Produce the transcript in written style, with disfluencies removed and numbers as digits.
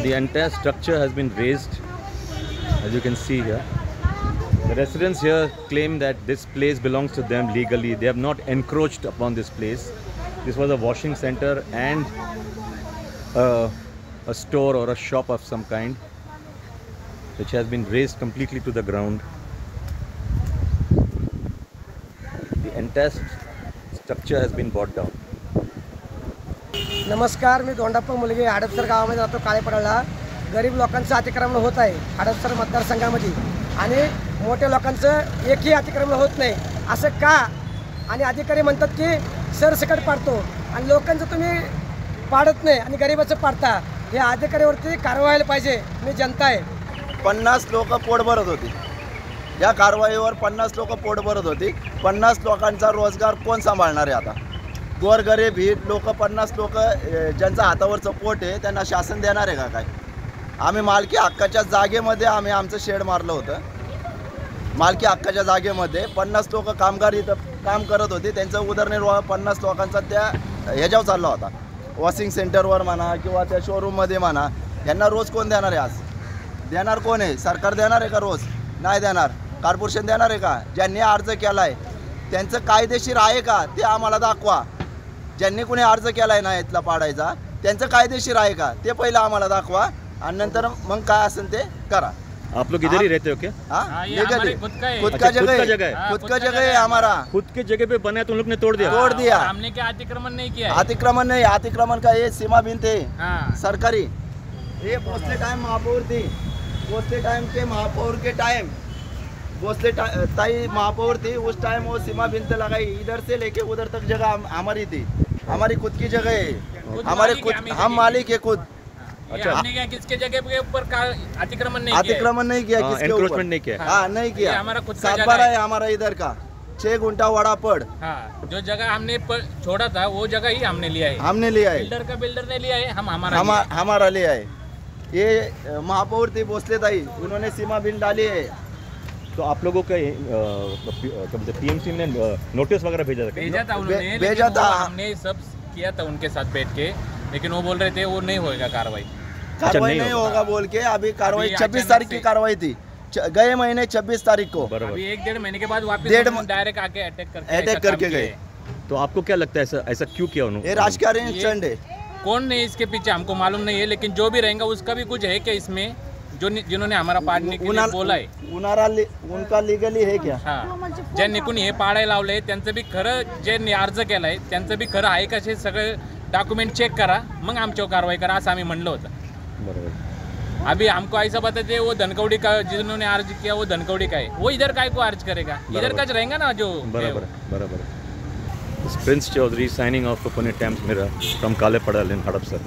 the entire structure has been razed, as you can see here. The residents here claim that this place belongs to them legally. They have not encroached upon this place. This was a washing center and a store or a shop of some kind, which has been razed completely to the ground. The entire structure has been brought down. नमस्कार, मी दोंडाप्पा मुलगे हडपसर गावामध्ये राहतो. काळेपडाला गरीब लोकांचं अतिक्रमण होत आहे हडपसर मतदारसंघामध्ये आणि मोठ्या लोकांचं एकही अतिक्रमण होत नाही. असं का? आणि अधिकारी म्हणतात की सरसकट पाडतो आणि लोकांचं तुम्ही पाडत नाही आणि गरिबाचं पाडता. हे अधिकाऱ्यावरती कारवाई व्हायला पाहिजे. मी जनता आहे. 50 लोक पोट भरत होती. या कारवाईवर 50 लोक पोट भरत होती. 50 लोकांचा रोजगार कोण सांभाळणार आहे? आता गोरगरीब ही लोक 50 लोक ज्यांचं हातावरचं पोट आहे त्यांना शासन देणार आहे का काय? आम्ही मालकी हक्काच्या जागेमध्ये आम्ही आमचं शेड मारलं होतं. मालकी हक्काच्या जागेमध्ये 50 लोक कामगार इथं काम करत होते. त्यांचा उदरनिर्वाह 50 लोकांचा त्या ह्याच्यावर चालला होता. वॉशिंग सेंटरवर म्हणा किंवा त्या शोरूममध्ये म्हणा. यांना रोज कोण देणार आहे? आज देणार कोण आहे? सरकार देणार आहे का रोज? नाही देणार. कॉर्पोरेशन देणार आहे का? ज्यांनी अर्ज केला आहे त्यांचं कायदेशीर आहे का ते आम्हाला दाखवा. ज्यांनी कोणी अर्ज केला आहे ना इथला पाडायचा त्यांचं कायदेशीर आहे का ते पहिलं आम्हाला दाखवा आणि नंतर मग काय असेल ते करा. आप लोग इधर ही रहते हो क्या? हाँ, ये हमारे खुद का है। खुद का जगह है। खुद का जगह है हमारा. खुद के जगह पे बना है तो उन लोग ने तोड़ दिया? तोड़ दिया. हमने क्या अतिक्रमण नहीं किया है। अतिक्रमण नहीं, अतिक्रमण का ये सीमा भिन्न थे हाँ। सरकारी. ये भोसले टाइम महापौर थी. भोसले टाइम के महापौर के टाइम भोसले ताई महापौर थी. उस टाइम वो सीमा भिन्न लगाई. इधर से लेके उधर तक जगह हमारी थी. हमारी खुद की जगह है. हमारे खुद हम मालिक है खुद. अच्छा, हमने क्या किसके जगह के ऊपर का अतिक्रमण नहीं किया? अतिक्रमण नहीं किया. किसके ऊपर एनक्रोचमेंट नहीं किया? हाँ, नहीं किया. हमारा खुद का 7 जगह बारह है है हमारा इधर का. 6 गुंठा वड़ा पड़. हाँ, जो जगह हमने छोड़ा था वो जगह ही हमने लिया है. हमने लिया है. बिल्डर ने लिया है. हम हमारा लिया है. ये महापौर थी भोसले ताई, उन्होंने सीमा बिल डाली है. तो आप लोगों का पीएमसी ने नोटिस वगैरह भेजा था? उन्होंने भेजा था. हमने सब किया था उनके साथ बैठ के, लेकिन वो बोल रहे थे वो नहीं होएगा कार्रवाई. कार्रवाई नहीं होगा बोल के. अभी कार्रवाई 26 तारीख की कार्रवाई थी. गए महीने 26 तारीख को. अभी 1-1.5 महीने के बाद वापस डायरेक्ट आके अटैक करके गए. तो आपको क्या लगता है ऐसा क्यों किया उन्होंने? ये राजकारणी स्टंट है. कौन नहीं इसके पीछे हमको मालूम नहीं है, लेकिन जो भी रहेगा उसका भी कुछ है क्या इसमें, जो जिन्होंने हमारा पाडने के लिए बोला है. उनका लीगली है क्या? हा, ज्यांनी कोणी हे पाडायला लावलंय त्यांचं बी खरं, जे अर्ज केलाय त्यांचं बी खरं आहे का, हे सगळे डॉक्युमेंट चेक करा, मग आमच्यावर कारवाई करा असं आम्ही म्हणलं होतं. बरोबर. अभी हमको ऐसा बताते वो धनकौड़ी का, जिन्होंने अर्ज किया वो धनकौड़ी का है, वो इधर काय को अर्ज करेगा? इधर का रहेगा ना जो. बराबर. Prince Chaudhary signing off for Pune Times Mirror from Kalepadal in Hadapsar.